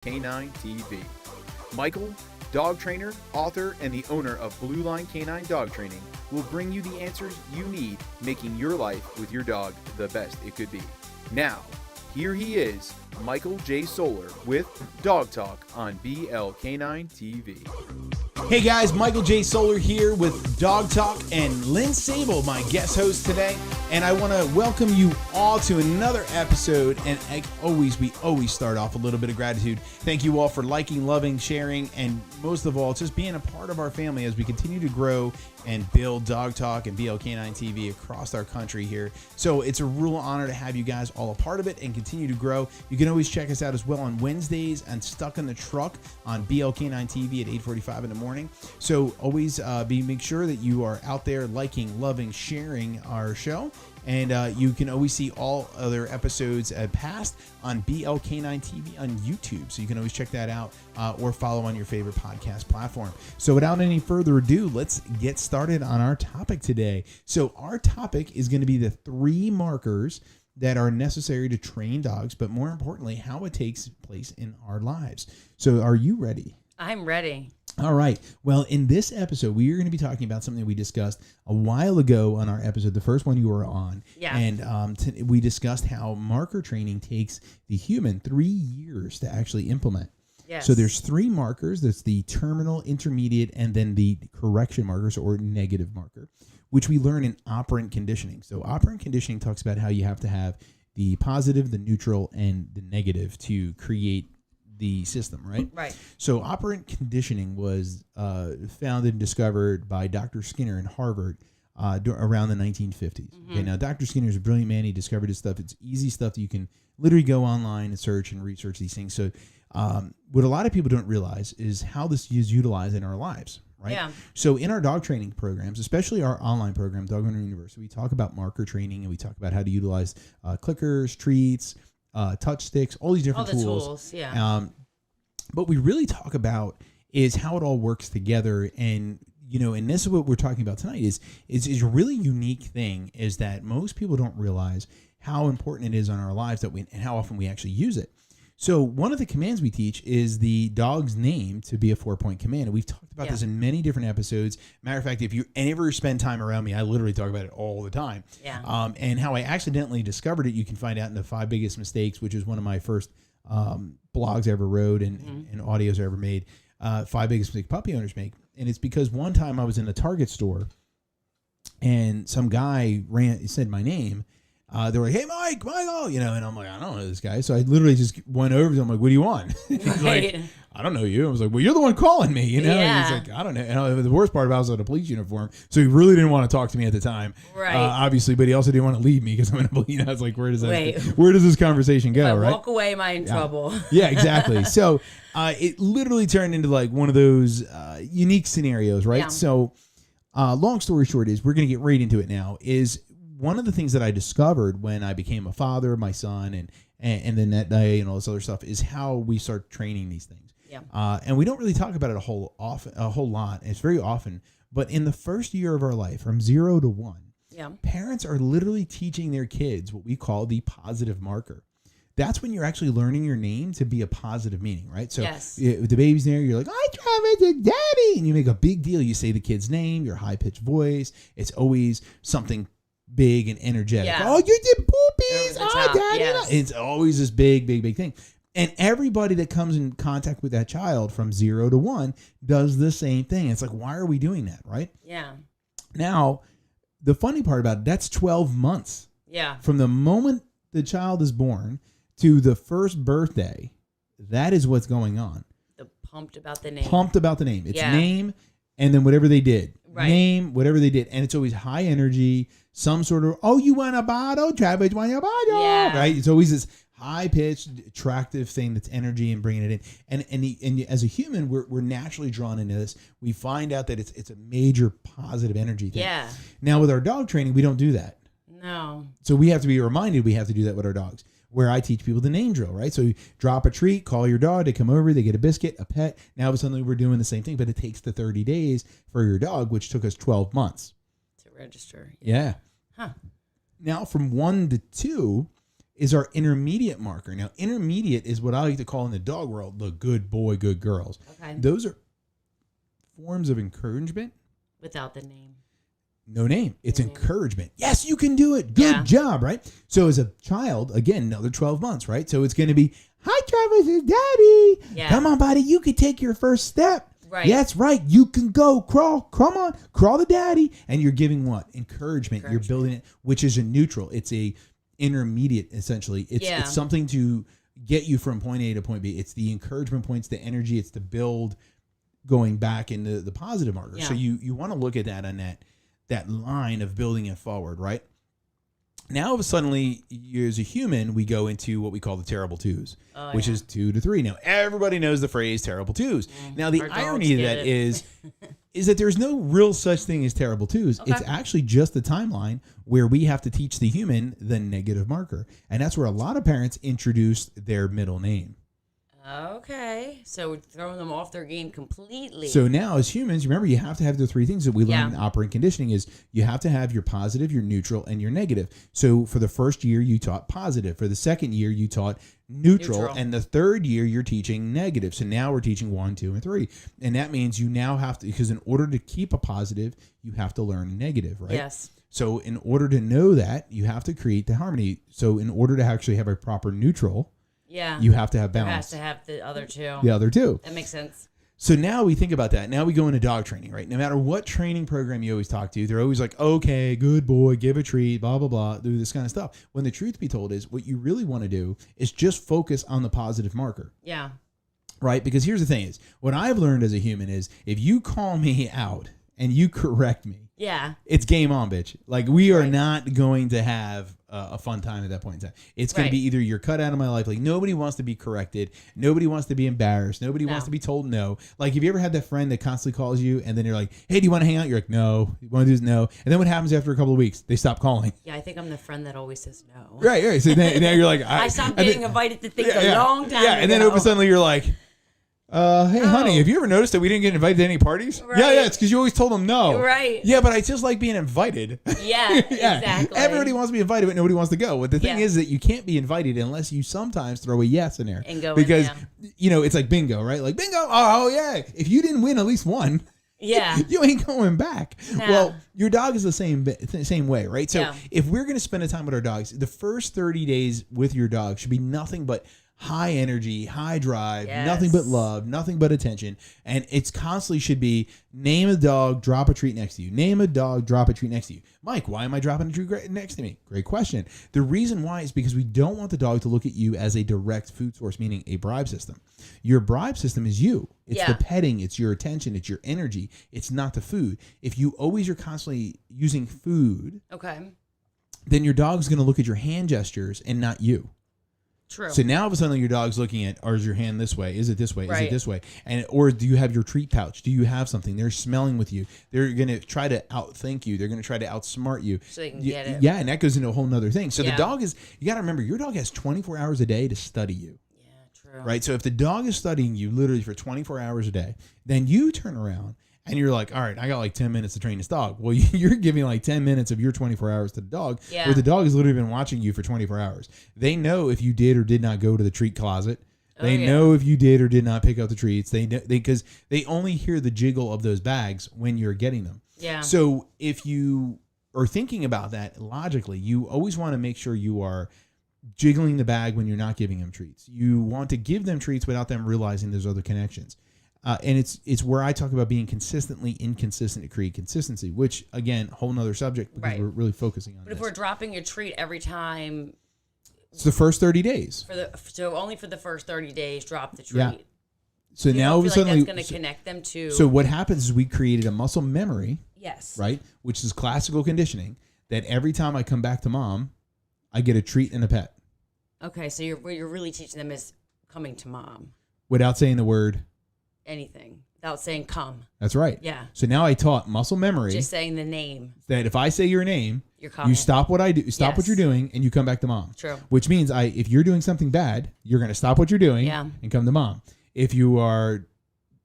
Canine TV. Michael, dog trainer, author, and the owner of Blue Line Canine Dog Training, will bring you the answers you need, making your life with your dog the best it could be. Now, here he is, Michael J. Solar with Dog Talk on BL Canine TV. Hey guys, Michael J. Solar here with Dog Talk and Lynn Sable, my guest host today. And I want to welcome you all to another episode. And we always start off a little bit of gratitude. Thank you all for liking, loving, sharing, and most of all, just being a part of our family as we continue to grow and build Dog Talk and BL Canine TV across our country here. So it's a real honor to have you guys all a part of it and continue to grow. You can always check us out as well on Wednesdays and Stuck in the Truck on BL Canine TV at 8:45 in the morning. So always make sure that you are out there liking, loving, sharing our show. And you can always see all other episodes past on BL Canine TV on YouTube. So you can always check that out or follow on your favorite podcast platform. So without any further ado, let's get started on our topic today. So our topic is going to be the 3 markers that are necessary to train dogs, but more importantly, how it takes place in our lives. So are you ready? I'm ready. All right. Well, in this episode, we are going to be talking about something we discussed a while ago on our episode, the first one you were on. Yeah. And we discussed how marker training takes the human 3 years to actually implement. Yes. So there's 3 markers. There's the terminal, intermediate, and then the correction markers or negative marker, which we learn in operant conditioning. So operant conditioning talks about how you have to have the positive, the neutral, and the negative to create the system, right? Right. So operant conditioning was founded and discovered by Dr. Skinner in Harvard around the 1950s. Mm-hmm. Okay, now Dr. Skinner is a brilliant man. He discovered this stuff. It's easy stuff that you can literally go online and search and research these things. So what a lot of people don't realize is how this is utilized in our lives, right? Yeah. So in our dog training programs, especially our online program, Dog Owner University, we talk about marker training and we talk about how to utilize clickers, treats, touch sticks, all these different tools. Yeah. But we really talk about is how it all works together. And, and this is what we're talking about tonight is a really unique thing is that most people don't realize how important it is on our lives and how often we actually use it. So one of the commands we teach is the dog's name to be a 4-point command. And we've talked about this in many different episodes. Matter of fact, if you ever spend time around me, I literally talk about it all the time. Yeah. And how I accidentally discovered it, you can find out in the 5 Biggest Mistakes, which is one of my first blogs I ever wrote and audios I ever made. 5 Biggest Mistakes Puppy Owners Make. And it's because one time I was in a Target store and some guy said my name. They were like, "Hey, Michael," and I'm like, "I don't know this guy." So I literally just went over to him, like, "What do you want?" He's like, "I don't know you." I was like, "Well, you're the one calling me, Yeah. And he's like, "I don't know." And the worst part about it, I was in a police uniform, so he really didn't want to talk to me at the time, right? Obviously, but he also didn't want to leave me because I'm in a police. I was like, "Where does this conversation go?" If I right? walk away, am I in trouble? Yeah, exactly. So it literally turned into like one of those unique scenarios, right? Yeah. So long story short is we're going to get right into it now. Is one of the things that I discovered when I became a father, my son, and then that day and all this other stuff is how we start training these things. Yeah. And we don't really talk about it a whole lot. It's very often, but in the first year of our life, from 0 to 1, parents are literally teaching their kids what we call the positive marker. That's when you're actually learning your name to be a positive meaning, right? So the baby's there, you're like, "Hi, Travis, it's Daddy," and you make a big deal. You say the kid's name, your high-pitched voice. It's always something big and energetic. Yeah. "Oh, you did poopies. Oh, Daddy." Yes. It's always this big thing. And everybody that comes in contact with that child from 0 to 1 does the same thing. It's like, why are we doing that, right? Yeah. Now, the funny part about it, that's 12 months. Yeah. From the moment the child is born to the first birthday, that is what's going on. Pumped about the name. It's name and then whatever they did. Right. Name, whatever they did. And it's always high energy, some sort of, "Oh, you want a bottle? Travis, want a bottle?" Yeah. Right? It's always this high-pitched, attractive thing that's energy and bringing it in. And as a human, we're naturally drawn into this. We find out that it's a major positive energy thing. Yeah. Now, with our dog training, we don't do that. No. So we have to be reminded we have to do that with our dogs. Where I teach people the name drill, right? So you drop a treat, call your dog, they come over, they get a biscuit, a pet. Now suddenly we're doing the same thing, but it takes the 30 days for your dog, which took us 12 months. To register. Yeah. Huh. Now from 1 to 2, is our intermediate marker. Now, intermediate is what I like to call in the dog world the good boy, good girls. Okay. Those are forms of encouragement. Without the name. No name. It's No name. encouragement. Yes, you can do it. Good job, right? So as a child, again, another 12 months, right? So it's going to be, hi, Travis, it's Daddy. Yeah. Come on, buddy. You can take your first step. Right. That's right. You can go crawl. Come on. Crawl to Daddy. And you're giving what? Encouragement. You're building it, which is a neutral. It's a intermediate, essentially. It's something to get you from point A to point B. It's the encouragement points, the energy. It's the build going back into the positive marker. Yeah. So you want to look at that on that line of building it forward, right? Now, suddenly, as a human, we go into what we call the terrible twos, which is 2 to 3. Now, everybody knows the phrase terrible twos. Now, the irony of that is that there's no real such thing as terrible twos. Okay. It's actually just the timeline where we have to teach the human the negative marker. And that's where a lot of parents introduce their middle name. Okay. So we're throwing them off their game completely. So now as humans, remember, you have to have the three things that we learn in operant conditioning is you have to have your positive, your neutral, and your negative. So for the first year, you taught positive. For the second year, you taught neutral. And the third year, you're teaching negative. So now we're teaching 1, 2, and 3. And that means you now have to, because in order to keep a positive, you have to learn negative, right? Yes. So in order to know that, you have to create the harmony. So in order to actually have a proper neutral, you have to have balance. It has to have the other two. The other two. That makes sense. So now we think about that. Now we go into dog training, right? No matter what training program you always talk to, they're always like, okay, good boy, give a treat, blah, blah, blah, do this kind of stuff. When the truth be told is what you really want to do is just focus on the positive marker. Yeah. Right? Because here's the thing is, what I've learned as a human is if you call me out and you correct me, it's game on, bitch. Like we are not going to have a fun time at that point in time. It's going to be either you're cut out of my life. Like nobody wants to be corrected. Nobody wants to be embarrassed. Nobody wants to be told no. Like have you ever had that friend that constantly calls you and then you're like, hey, do you want to hang out? You're like, no. You want to do this? No. And then what happens after a couple of weeks? They stop calling. Yeah, I think I'm the friend that always says no. Right. So now you're like, I stopped getting invited to things a long time ago. Yeah, and then all of a sudden you're like, hey, honey, have you ever noticed that we didn't get invited to any parties? Right. Yeah, it's because you always told them no. Right. Yeah, but I just like being invited. Yeah, exactly. Everybody wants to be invited, but nobody wants to go. But the thing is that you can't be invited unless you sometimes throw a yes in there. And go because, in, it's like bingo, right? Like bingo, oh, yeah. If you didn't win at least one, you ain't going back. No. Well, your dog is the same way, right? So if we're going to spend a time with our dogs, the first 30 days with your dog should be nothing but high energy, high drive, nothing but love, nothing but attention. And it's constantly should be name a dog, drop a treat next to you. Name a dog, drop a treat next to you. Mike, why am I dropping a treat next to me? Great question. The reason why is because we don't want the dog to look at you as a direct food source, meaning a bribe system. Your bribe system is you. It's the petting, it's your attention, it's your energy. It's not the food. If you always are constantly using food, then your dog's going to look at your hand gestures and not you. True. So now all of a sudden your dog's looking at, is your hand this way? Is it this way? Is it this way? And or do you have your treat pouch? Do you have something? They're smelling with you. They're going to try to outthink you. They're going to try to outsmart you. So they can get it. Yeah, and that goes into a whole nother thing. So the dog is, you got to remember, your dog has 24 hours a day to study you. Yeah, true. Right? So if the dog is studying you literally for 24 hours a day, then you turn around and you're like, all right, I got like 10 minutes to train this dog. Well, you're giving like 10 minutes of your 24 hours to the dog, where the dog has literally been watching you for 24 hours. They know if you did or did not go to the treat closet. They know if you did or did not pick up the treats. They know because they only hear the jiggle of those bags when you're getting them. Yeah. So if you are thinking about that logically, you always want to make sure you are jiggling the bag when you're not giving them treats. You want to give them treats without them realizing there's other connections. And it's where I talk about being consistently inconsistent to create consistency, which, again, whole nother subject because we're really focusing on But this. if we're dropping a treat every time... It's the first 30 days. So only for the first 30 days, drop the treat. Yeah. So you now all of a sudden... that's going to connect them to... So what happens is we created a muscle memory, yes, right, which is classical conditioning, that every time I come back to mom, I get a treat and a pet. Okay, so what you're really teaching them is coming to mom. Without saying the word... anything without saying come. That's right. Yeah. So now I taught muscle memory. Just saying the name. That if I say your name, you're coming. You stop what I do, stop what you're doing, and you come back to mom. True. Which means if you're doing something bad, you're going to stop what you're doing and come to mom. If you are,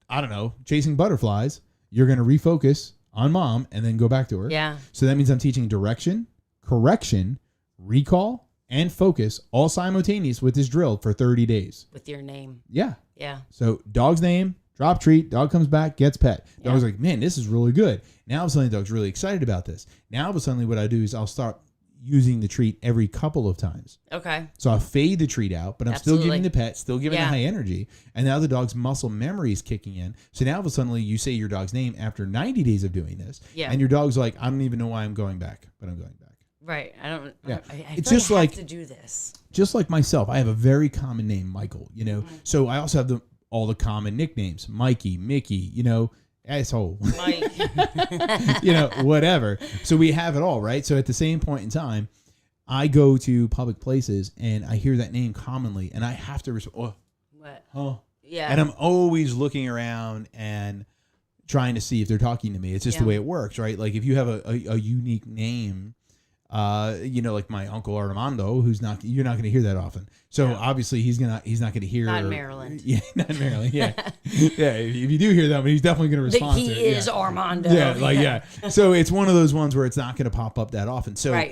I don't know, chasing butterflies, you're going to refocus on mom and then go back to her. Yeah. So that means I'm teaching direction, correction, recall, and focus all simultaneous with this drill for 30 days. With your name. Yeah. Yeah. So dog's name, drop treat, dog comes back, gets pet. Yeah. Dog's like, man, this is really good. Now all of a sudden the dog's really excited about this. Now all of a sudden what I do is I'll start using the treat every couple of times. Okay. So I'll fade the treat out, but I'm still giving the pet, still giving the high energy. And now the dog's muscle memory is kicking in. So now all of a sudden you say your dog's name after 90 days of doing this. Yeah. And your dog's like, I don't even know why I'm going back, but I'm going back. Right. I don't. Yeah. I It's feel just I have like to do this. Just like myself, I have a very common name, Michael, you know. So I also have all the common nicknames, Mikey, Mickey, you know, asshole, Mike. you know, whatever. So we have it all, right? So at the same point in time, I go to public places and I hear that name commonly and I have to respond. What? Yeah. And I'm always looking around and trying to see if they're talking to me. It's just the way it works, right? Like if you have a unique name, you know, like my uncle Armando, you're not going to hear that often. So obviously he's not going to hear. Not in Maryland. Yeah, not in Maryland. Yeah, yeah. If you do hear that, but he's definitely going to respond. He to it. is Armando. Yeah, So it's one of those ones where it's not going to pop up that often. So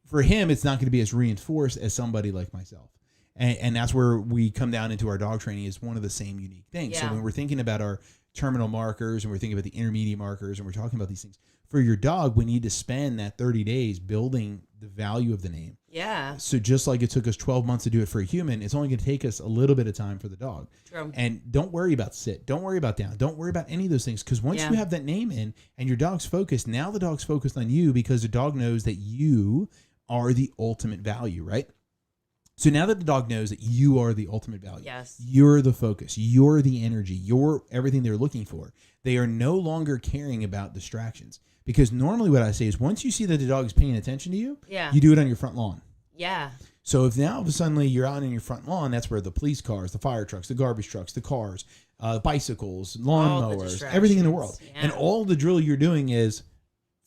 for him, it's not going to be as reinforced as somebody like myself. And that's where we come down into our dog training is one of the same unique things. Yeah. So when we're thinking about our terminal markers and we're thinking about the intermediate markers and we're talking about these things, for your dog, we need to spend that 30 days building the value of the name. Yeah. So just like it took us 12 months to do it for a human, it's only going to take us a little bit of time for the dog. True. And don't worry about sit. Don't worry about down. Don't worry about any of those things. Because once you have that name in and your dog's focused, now the dog's focused on you because the dog knows that you are the ultimate value, right? So now that the dog knows that you are the ultimate value, you're the focus, you're the energy, you're everything they're looking for, they are no longer caring about distractions. Because normally what I say is once you see that the dog is paying attention to you, you do it on your front lawn. Yeah. So if now all of a sudden you're out in your front lawn, that's where the police cars, the fire trucks, the garbage trucks, the cars, bicycles, lawn mowers, everything in the world. Yeah. And all the drill you're doing is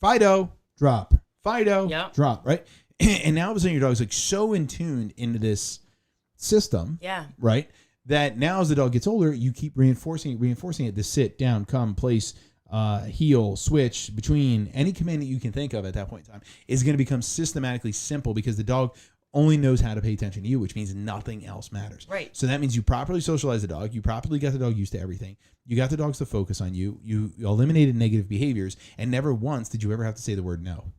Fido, drop, Fido, drop, right? And now all of a sudden your dog's like so in tuned into this system, right? That now as the dog gets older, you keep reinforcing it, the sit, down, come, place, heel, switch, between, any command that you can think of at that point in time is going to become systematically simple because the dog only knows how to pay attention to you, which means nothing else matters. Right. So that means you properly socialize the dog. You properly got the dog used to everything. You got the dogs to focus on you. You eliminated negative behaviors, and never once did you ever have to say the word no.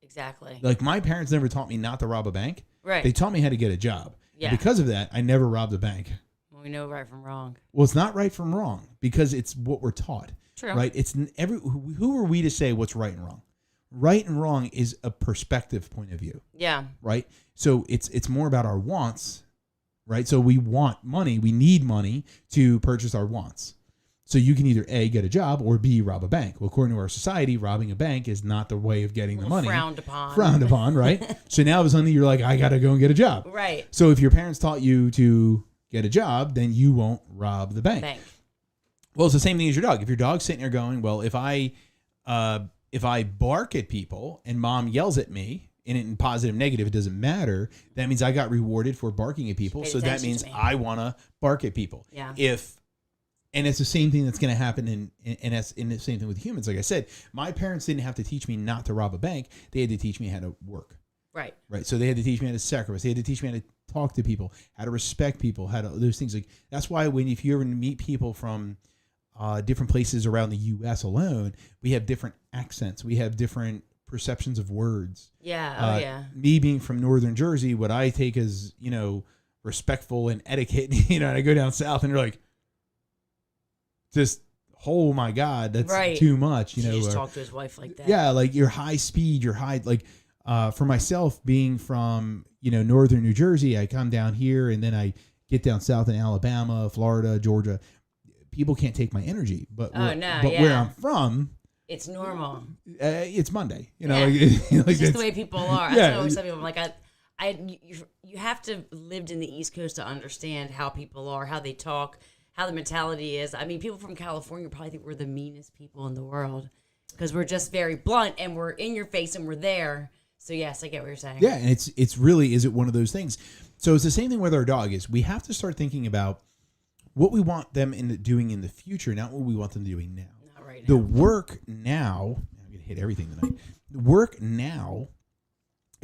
Exactly. Like my parents never taught me not to rob a bank. Right. They taught me how to get a job. Yeah. And because of that, I never robbed a bank. Well, we know right from wrong. Well, it's not right from wrong because it's what we're taught. True. Right? It's who are we to say what's right and wrong? Right and wrong is a perspective point of view. Yeah. Right? So it's more about our wants, right? So we want money, we need money to purchase our wants. So you can either A, get a job, or B, rob a bank. Well, according to our society, robbing a bank is not the way of getting the money. Frowned upon. Frowned upon, right? So now all of a sudden you're like, I got to go and get a job. Right. So if your parents taught you to get a job, then you won't rob the bank. Well, it's the same thing as your dog. If your dog's sitting there going, well, if I bark at people and mom yells at me, in positive, negative, it doesn't matter. That means I got rewarded for barking at people. So that means I want to bark at people. Yeah. And it's the same thing that's going to happen and that's in the same thing with humans. Like I said, my parents didn't have to teach me not to rob a bank. They had to teach me how to work. Right. Right. So they had to teach me how to sacrifice. They had to teach me how to talk to people, how to respect people, how to those things. Like that's why if you ever meet people from different places around the U.S. alone, we have different accents. We have different perceptions of words. Yeah. Me being from Northern Jersey, what I take as, respectful and etiquette, and I go down south and they're like, just, oh my God, that's too much. You just talk to his wife like that. Yeah, like your high speed, your high, like for myself being from, Northern New Jersey, I come down here and then I get down south in Alabama, Florida, Georgia. People can't take my energy, but where I'm from, it's normal. It's Monday, it's just the way people are. That's what I always tell people. I'm like, you have to lived in the East Coast to understand how people are, how they talk, how the mentality is. I mean, people from California probably think we're the meanest people in the world because we're just very blunt and we're in your face and we're there. So yes, I get what you're saying. Yeah, and it's really, is it one of those things? So it's the same thing with our dog is we have to start thinking about what we want them doing in the future, not what we want them doing now. Not right now. The work now, I'm going to hit everything tonight. The work now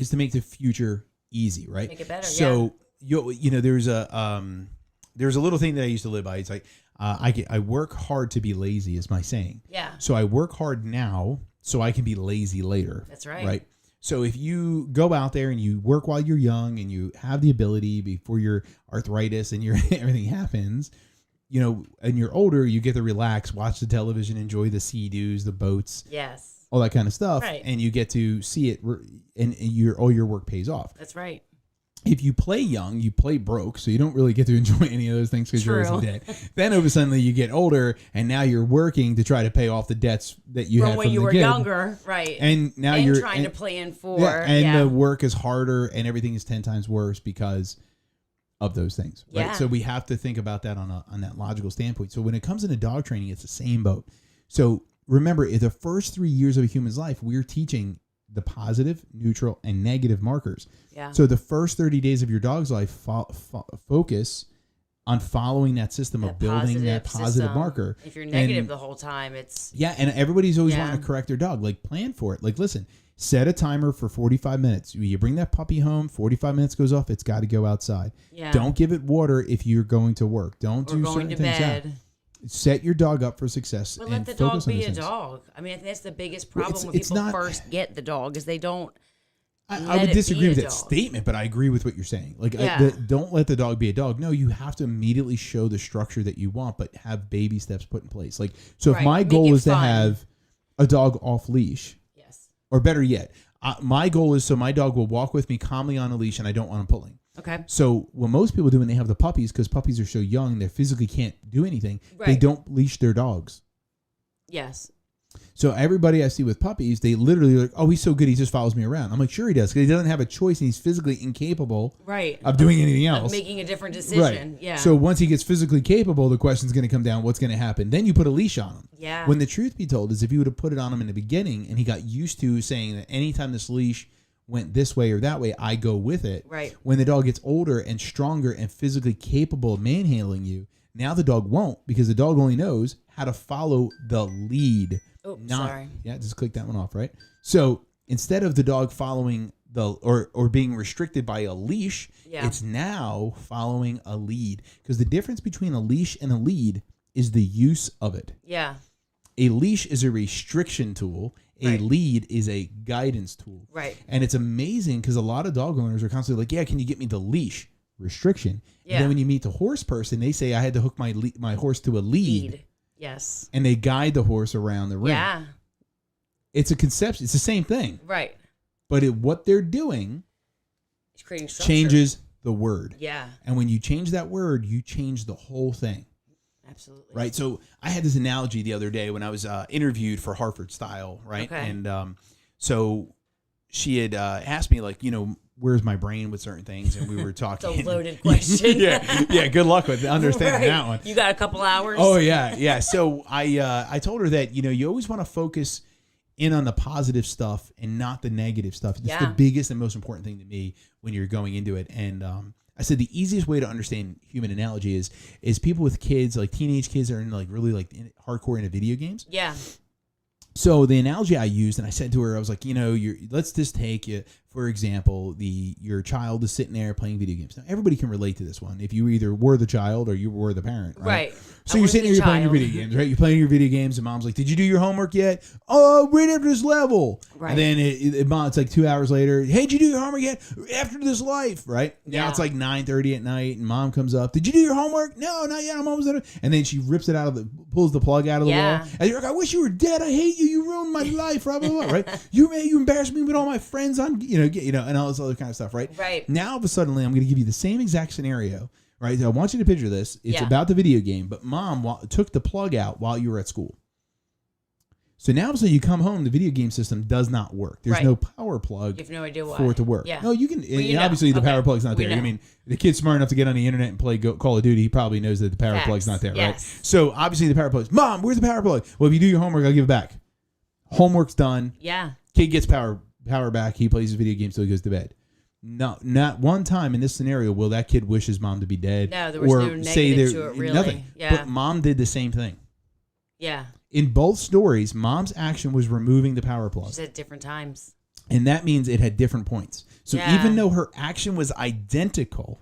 is to make the future easy, right? Make it better. So you know, there's a little thing that I used to live by. It's like I work hard to be lazy is my saying. Yeah. So I work hard now so I can be lazy later. That's right. Right. So if you go out there and you work while you're young and you have the ability before your arthritis and your everything happens, you know, and you're older, you get to relax, watch the television, enjoy the sea-doos, the boats, yes, all that kind of stuff, right. and you get to see it, and all your work pays off. That's right. If you play young, you play broke, so you don't really get to enjoy any of those things because you're always in debt. Then over suddenly you get older, and now you're working to try to pay off the debts that you had when from you the were kid. younger, right? And now you're trying to plan for, the work is harder, and everything is 10 times worse because of those things, right? Yeah. So we have to think about that on that logical standpoint. So when it comes into dog training, it's the same boat. So remember, in the first 3 years of a human's life, we're teaching the positive, neutral, and negative markers. Yeah. So the first 30 days of your dog's life focus on following that system of building that positive marker. If you're negative the whole time, it's... Yeah, and everybody's always wanting to correct their dog. Like, plan for it. Like, listen, set a timer for 45 minutes. You bring that puppy home, 45 minutes goes off, it's got to go outside. Yeah. Don't give it water if you're going to work. Don't do certain things. Bed. Set your dog up for success. But let the dog be a dog. I mean, I think that's the biggest problem when people first get the dog is they don't. I would disagree with that statement, but I agree with what you're saying. Like, don't let the dog be a dog. No, you have to immediately show the structure that you want, but have baby steps put in place. Like, so if my goal is to have a dog off leash, yes, or better yet, my goal is so my dog will walk with me calmly on a leash, and I don't want him pulling. Okay. So what most people do when they have the puppies, because puppies are so young, they physically can't do anything. Right. They don't leash their dogs. Yes. So everybody I see with puppies, they literally are like, oh, he's so good, he just follows me around. I'm like, sure he does, because he doesn't have a choice, and he's physically incapable of doing anything else. Of making a different decision. Right. Yeah. So once he gets physically capable, the question's going to come down, what's going to happen? Then you put a leash on him. Yeah. When the truth be told is if you would have put it on him in the beginning, and he got used to saying that anytime this leash went this way or that way, I go with it. Right. When the dog gets older and stronger and physically capable of manhandling you, now the dog won't, because the dog only knows how to follow the lead. Oh, sorry. Yeah, just click that one off, right? So instead of the dog following or being restricted by a leash, it's now following a lead. Because the difference between a leash and a lead is the use of it. Yeah. A leash is a restriction tool. A lead is a guidance tool. Right. And it's amazing because a lot of dog owners are constantly like, yeah, can you get me the leash? Restriction. Yeah. And then when you meet the horse person, they say, I had to hook my horse to a lead. Yes. And they guide the horse around the ring. Yeah. It's a conception. It's the same thing. Right. But what they're doing changes the word. Yeah. And when you change that word, you change the whole thing. Absolutely. Right. So I had this analogy the other day when I was interviewed for Hartford Style. Right. Okay. And so she had asked me, like, you know, where's my brain with certain things? And we were talking. It's a loaded question. Yeah. Good luck with understanding that one. You got a couple hours. Oh, yeah. Yeah. So I told her that, you know, you always want to focus in on the positive stuff and not the negative stuff. It's the biggest and most important thing to me when you're going into it. And I said the easiest way to understand human analogy is people with kids, like teenage kids that are in like really like hardcore into video games. Yeah. So the analogy I used, and I said to her, I was like, you know, let's just take it, for example, your child is sitting there playing video games. Now, everybody can relate to this one. If you either were the child or you were the parent, right? So you're sitting here, you're playing your video games, right? You're playing your video games, and mom's like, did you do your homework yet? Oh, right after this level. Right. And then it's like 2 hours later, hey, did you do your homework yet? After this life, right? Now it's like 9:30 at night, and mom comes up, did you do your homework? No, not yet, I'm almost done. And then she rips it pulls the plug out of the wall. And you're like, I wish you were dead. I hate you. You ruined my life, blah, blah, blah, right? You embarrassed me with all my friends on, and all this other kind of stuff, right? Right. Now, all of a sudden, I'm going to give you the same exact scenario, right? So I want you to picture this. It's about the video game, but mom took the plug out while you were at school. So now, all of a sudden, you come home, the video game system does not work. There's no power plug. You have no idea why. For it to work. Yeah. No, you can. Obviously, the power plug's not there. I mean, the kid's smart enough to get on the internet and play Call of Duty. He probably knows that the power plug's not there, right? So obviously, the power plug's, Mom, where's the power plug? Well, if you do your homework, I'll give it back. Homework's done. Yeah. Kid gets power back. He plays his video game till he goes to bed. No, not one time in this scenario will that kid wish his mom to be dead. No, there was no negative to it, really. Nothing. Yeah. But mom did the same thing. Yeah. In both stories, mom's action was removing the power plug. Just at different times. And that means it had different points. So even though her action was identical,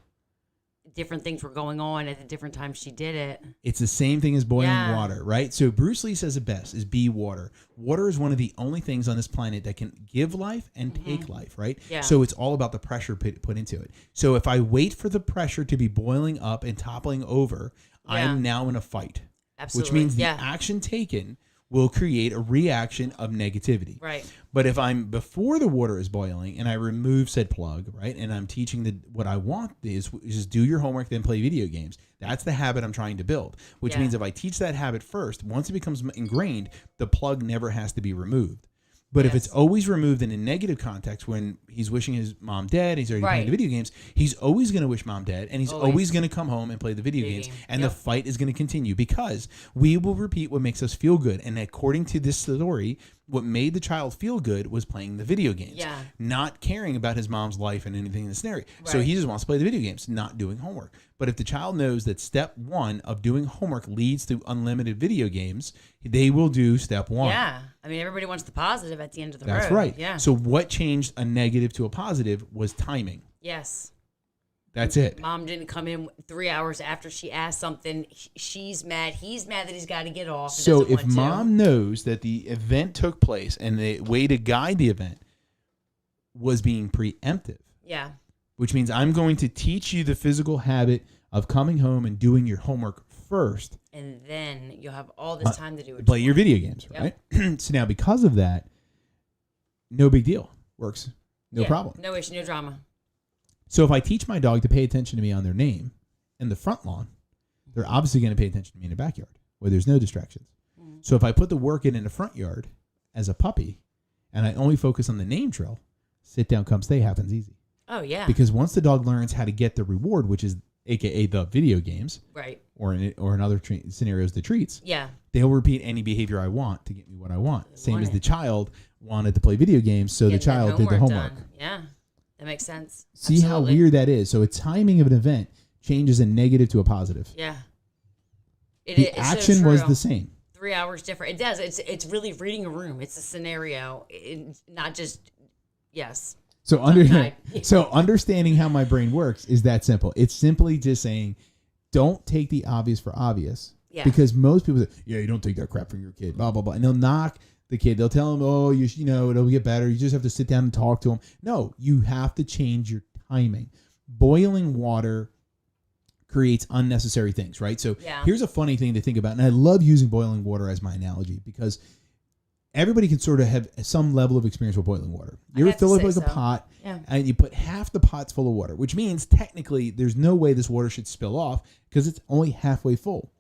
different things were going on at the different times she did it. It's the same thing as boiling water, right? So Bruce Lee says it best, is be water. Water is one of the only things on this planet that can give life and take life, right? Yeah. So it's all about the pressure put into it. So if I wait for the pressure to be boiling up and toppling over, I am now in a fight. Absolutely. Which means the action taken will create a reaction of negativity. Right. But if I'm before the water is boiling and I remove said plug, right, and I'm teaching what I want is just do your homework, then play video games. That's the habit I'm trying to build, which means if I teach that habit first, once it becomes ingrained, the plug never has to be removed. But if it's always removed in a negative context, when he's wishing his mom dead, he's already playing the video games, he's always going to wish mom dead, and he's always going to come home and play the video games, and the fight is going to continue because we will repeat what makes us feel good. And according to this story, what made the child feel good was playing the video games, not caring about his mom's life and anything in the scenario. Right. So he just wants to play the video games, not doing homework. But if the child knows that step one of doing homework leads to unlimited video games, they will do step one. Yeah. I mean, everybody wants the positive at the end of the road. That's right. Yeah. So what changed a negative to a positive was timing. Yes. That's it. Mom didn't come in 3 hours after she asked something. She's mad. He's mad that he's got to get off. So if mom knows that the event took place and the way to guide the event was being preemptive. Yeah. Which means I'm going to teach you the physical habit of coming home and doing your homework first. And then you'll have all this time to do it. Play your video games, right? So now because of that, no big deal. Works. No problem. No issue, no drama. So if I teach my dog to pay attention to me on their name in the front lawn, they're obviously going to pay attention to me in the backyard where there's no distractions. So if I put the work in the front yard as a puppy and I only focus on the name drill, sit down, come stay happens easy. Oh, yeah. Because once the dog learns how to get the reward, which is AKA the video games, right, or in other scenarios, the treats, they'll repeat any behavior I want to get me what I want. Same as the child wanted to play video games, so the child did the homework. Done. Yeah, that makes sense. See Absolutely. How weird that is? So a timing of an event changes a negative to a positive. Yeah. The action so was the same. 3 hours different. It does. It's really reading a room. It's a scenario, not just, So understanding how my brain works is that simple. It's simply just saying, don't take the obvious for obvious. Yeah. Because most people say, you don't take that crap from your kid, blah, blah, blah. And they'll knock the kid. They'll tell him, you know, it'll get better. You just have to sit down and talk to him. No, you have to change your timing. Boiling water creates unnecessary things, right? So here's a funny thing to think about. And I love using boiling water as my analogy because everybody can sort of have some level of experience with boiling water. You ever fill up like a pot and you put half the pot's full of water, which means technically there's no way this water should spill off because it's only halfway full.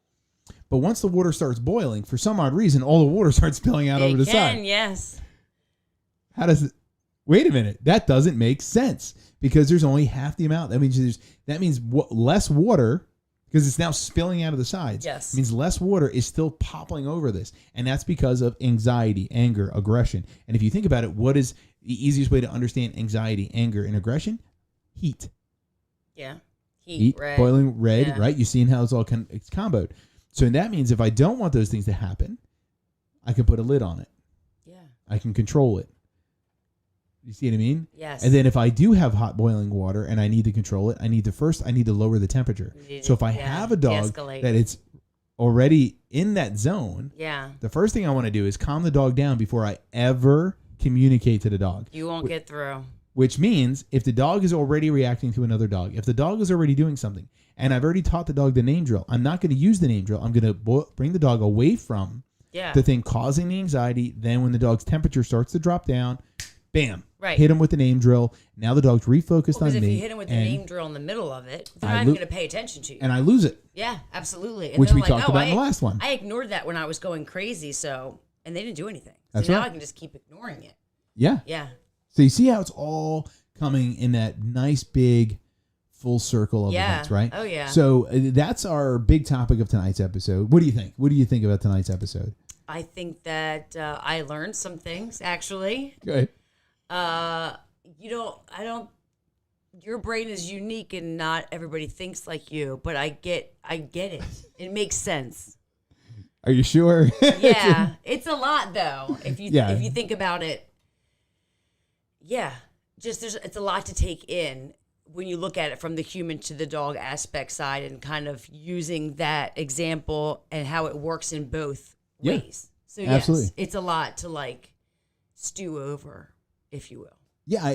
But once the water starts boiling, for some odd reason, all the water starts spilling out over the side. Yes. How does it? Wait a minute. That doesn't make sense because there's only half the amount. That means less water. Because it's now spilling out of the sides. Yes. It means less water is still popping over this. And that's because of anxiety, anger, aggression. And if you think about it, what is the easiest way to understand anxiety, anger, and aggression? Heat. Yeah. Heat, red. Boiling red, right? You've seen how it's comboed. So that means if I don't want those things to happen, I can put a lid on it. Yeah. I can control it. You see what I mean? Yes. And then if I do have hot boiling water and I need to control it, I need to lower the temperature. So if I have a dog that it's already in that zone, the first thing I want to do is calm the dog down before I ever communicate to the dog. You won't get through. Which means if the dog is already reacting to another dog, if the dog is already doing something, and I've already taught the dog the name drill, I'm not going to use the name drill. I'm going to bring the dog away from the thing causing the anxiety. Then when the dog's temperature starts to drop down, bam. Right. Hit him with the name drill. Now the dog's refocused on me. Because if you hit him with the name drill in the middle of it, they're not even going to pay attention to you. And I lose it. Yeah, absolutely. And which we talked about in the last one. I ignored that when I was going crazy, and they didn't do anything. That's so now right. I can just keep ignoring it. Yeah. Yeah. So you see how it's all coming in that nice big full circle of events, right? Oh, yeah. So that's our big topic of tonight's episode. What do you think? What do you think about tonight's episode? I think that I learned some things, actually. Good. Your brain is unique and not everybody thinks like you, but I get it. It makes sense. Are you sure? Yeah. It's a lot though. If you think about it. Yeah. it's a lot to take in when you look at it from the human to the dog aspect side, and kind of using that example and how it works in both ways. So absolutely. Yes, it's a lot to like stew over, if you will. Yeah,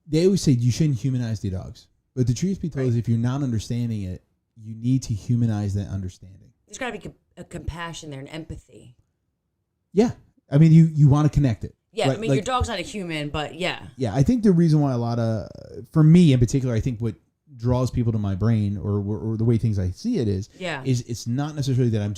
they always say you shouldn't humanize the dogs. But the truth be told is if you're not understanding it, you need to humanize that understanding. There's got to be a compassion there and empathy. Yeah. I mean, you want to connect it. Yeah, right? I mean, your dog's not a human, but yeah. Yeah, I think the reason why for me in particular, I think what draws people to my brain or the way things I see it is it's not necessarily that I'm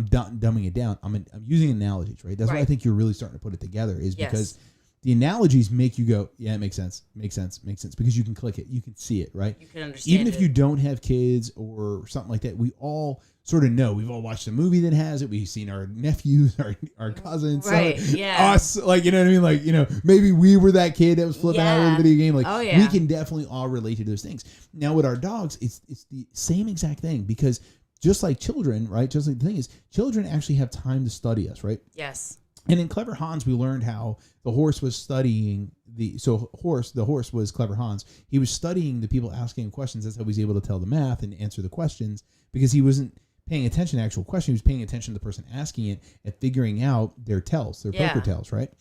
dumbing it down. I'm using analogies, right? That's why I think you're really starting to put it together is because the analogies make you go, yeah, it makes sense, because you can click it, you can see it, right? You can understand even if you don't have kids or something like that. We all sort of know. We've all watched a movie that has it. We've seen our nephews, our cousins, right? Us, like, you know what I mean? Like, you know, maybe we were that kid that was flipping out with a video game. Like, we can definitely all relate to those things. Now with our dogs, it's the same exact thing, because just like children, right? Just like the thing is, children actually have time to study us, right? Yes. And in Clever Hans, we learned how the horse was studying the horse was Clever Hans. He was studying the people asking him questions. That's how he was able to tell the math and answer the questions, because he wasn't paying attention to the actual question. He was paying attention to the person asking it and figuring out their poker tells, right?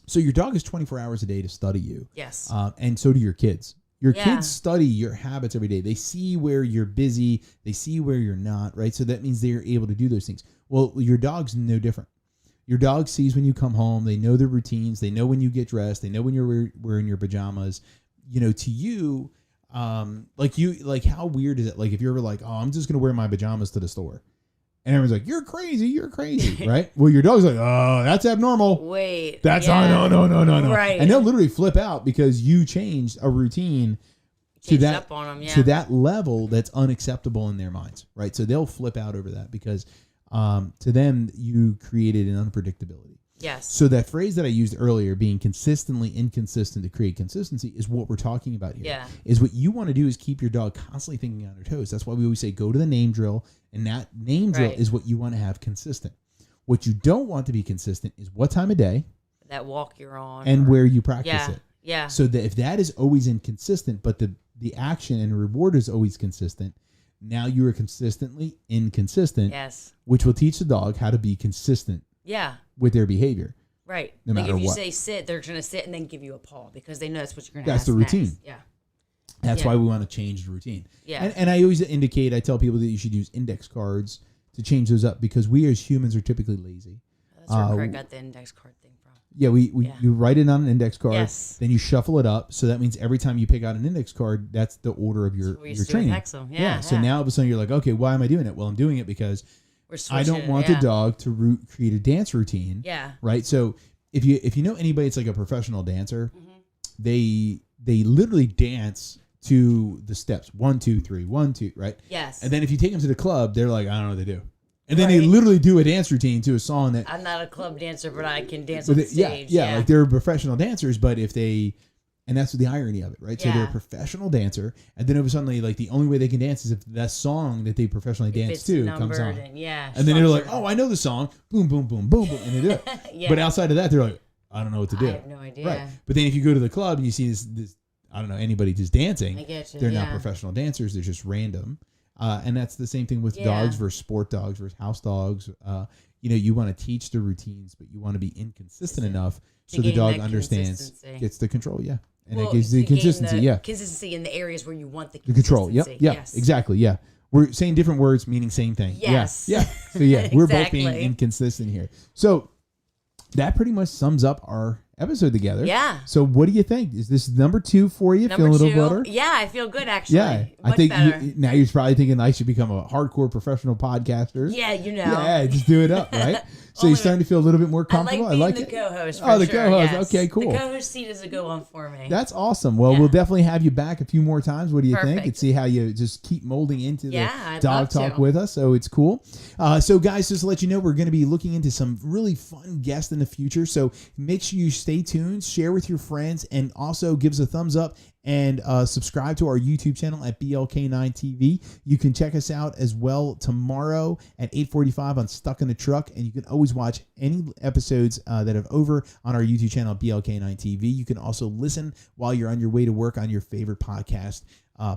So your dog has 24 hours a day to study you. Yes. And so do your kids. Your kids study your habits every day. They see where you're busy. They see where you're not, right? So that means they're able to do those things. Well, your dog's no different. Your dog sees when you come home. They know the routines. They know when you get dressed. They know when you're wearing your pajamas. You know, to you, like how weird is it? Like if you're ever like, oh, I'm just going to wear my pajamas to the store. And everyone's like, you're crazy, right? Well, your dog's like, oh, that's abnormal. Wait. That's no. Right. And they'll literally flip out because you changed a routine to that level that's unacceptable in their minds, right? So they'll flip out over that because to them, you created an unpredictability. Yes. So that phrase that I used earlier, being consistently inconsistent to create consistency, is what we're talking about here. Yeah. Is what you want to do is keep your dog constantly thinking on their toes. That's why we always say go to the name drill, and that name drill is what you want to have consistent. What you don't want to be consistent is what time of day, that walk you're on, and where you practice it. Yeah. So that if that is always inconsistent, but the action and reward is always consistent, now you are consistently inconsistent. Yes. Which will teach the dog how to be consistent. Yeah. With their behavior. Right. No matter if you what. say sit, they're going to sit and then give you a paw because they know that's what you're going to That's ask the routine. next. Yeah. That's why we want to change the routine. Yeah. And I always I tell people that you should use index cards to change those up, because we as humans are typically lazy. That's where Craig got the index card thing from. Yeah, you write it on an index card, then you shuffle it up. So that means every time you pick out an index card, that's the order of your training. So now all of a sudden you're like, okay, why am I doing it? Well, I'm doing it because I don't want the dog to create a dance routine. Yeah. Right. So if you know anybody that's like a professional dancer, they literally dance to the steps 1, 2, 3, 1, 2. Right. Yes. And then if you take them to the club, they're like, I don't know what they do. And then they literally do a dance routine to a song that I'm not a club dancer, but I can dance on the stage. Yeah, like they're professional dancers, but and that's the irony of it, right? So they're a professional dancer, and then all of a sudden, like the only way they can dance is if that song that they professionally dance to comes on. And then they're like, oh, I know the song. Boom, boom, boom, boom, boom, and they do it. But outside of that, they're like, I don't know what to do. I have no idea. Right. But then if you go to the club and you see this I don't know, anybody just dancing, I get you, they're not professional dancers. They're just random. And that's the same thing with dogs versus sport dogs versus house dogs. You want to teach the routines, but you want to be inconsistent enough so the dog understands, gets the control. Yeah. And it gives the consistency. Consistency in the areas where you want the control. Yep. Yeah. Yes. Exactly. Yeah. We're saying different words, meaning same thing. Yes. Yeah. So we're both being inconsistent here. So that pretty much sums up our episode together. Yeah. So what do you think? Is this number 2 for you? Feel a little better? Yeah, I feel good actually. Yeah. I think now you're probably thinking I should become a hardcore professional podcaster. Yeah, Yeah, just do it up, right? So you're starting to feel a little bit more comfortable. I like being the co-host. The co-host. Yes. Okay, cool. The co-host seat is a good one for me. That's awesome. Well, we'll definitely have you back a few more times. What do you think? And see how you just keep molding into the dog talk with us. So it's cool. So guys, just to let you know, we're going to be looking into some really fun guests in the future. So make sure you stay tuned, share with your friends, and also give us a thumbs up and subscribe to our YouTube channel at BLK9 TV. You can check us out as well tomorrow at 8:45 on Stuck in the Truck, and you can always watch any episodes that have over on our YouTube channel at BLK9 TV. You can also listen while you're on your way to work on your favorite podcast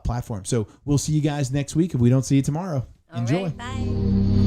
platform. So we'll see you guys next week if we don't see you tomorrow. Enjoy. All right, bye.